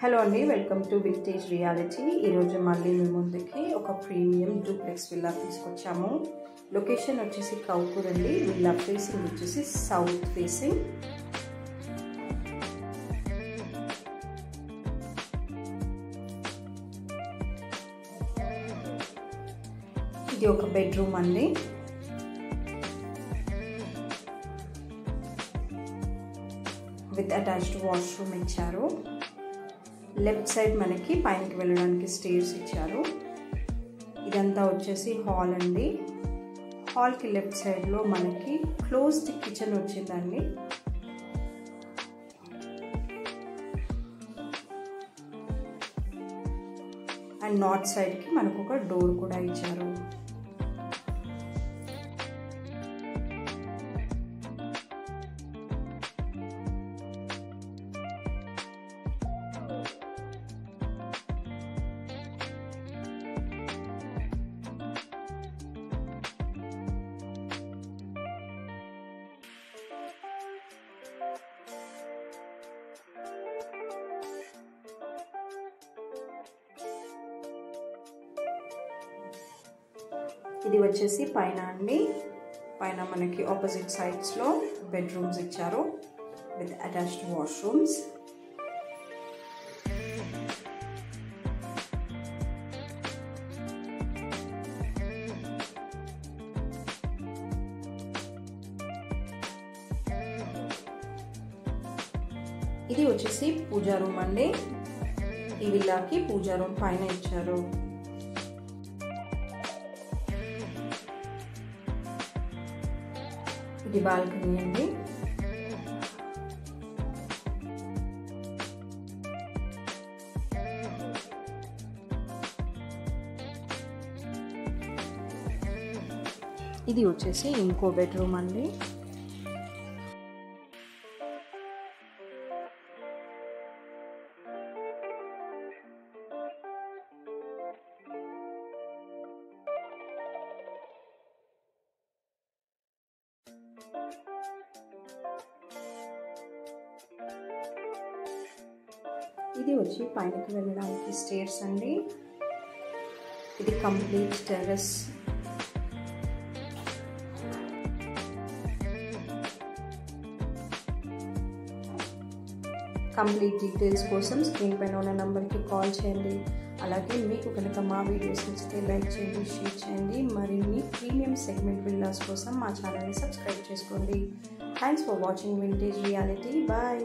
Hello అండి, welcome to vintage reality. ఈరోజు మళ్ళీ మీ ముందుకి ఒక ప్రీమియం డూప్లెక్స్ విల్లా తీసుకొచ్చాము. లొకేషన్ వచ్చేసి కౌకూర్ అండి. విల్లా ఫేసింగ్ వచ్చేసి సౌత్ ఫేసింగ్. ఇది ఒక బెడ్రూమ్ అండి. విత్ అటాచ్డ్ వాష్రూమ్ ఇచ్చారు. లెఫ్ట్ సైడ్ మనకి పైనకి వెళ్ళడానికి స్టేర్స్ ఇచ్చారు. ఇదంతా వచ్చేసి హాల్ అండి. హాల్కి లెఫ్ట్ సైడ్లో మనకి క్లోజ్డ్ కిచెన్ వచ్చిందండి. అండ్ నార్త్ సైడ్కి మనకు ఒక డోర్ కూడా ఇచ్చారు. ఇది వచ్చేసి పైన అండి. పైన మనకి ఆపోజిట్ సైడ్స్లో బెడ్రూమ్స్ ఇచ్చారు విత్ అటాచ్డ్ వాష్రూమ్స్. ఇది వచ్చేసి పూజా రూమ్ అండి. ఈ విల్లాకి పూజా రూమ్ పైన ఇచ్చారు. ఇది బాల్కనీ అండి. ఇది వచ్చేసి ఇంకో బెడ్రూమ్ అండి. ఇది వచ్చి పైనకి వెళ్ళడానికి స్టేర్స్ అండి. ఇది కంప్లీట్ టెర్రస్. కంప్లీట్ డీటెయిల్స్ కోసం స్క్రీన్ పైన ఉన్న నెంబర్కి కాల్ చేయండి. అలాగే మీకు కనుక మా వీడియోస్ నచ్చితే లైక్ చేయండి, షేర్ చేయండి. మరిన్ని ప్రీమియం సెగ్మెంట్ విల్లాస్ కోసం మా ఛానల్ని సబ్స్క్రైబ్ చేసుకోండి. Thanks for watching vintage reality. Bye.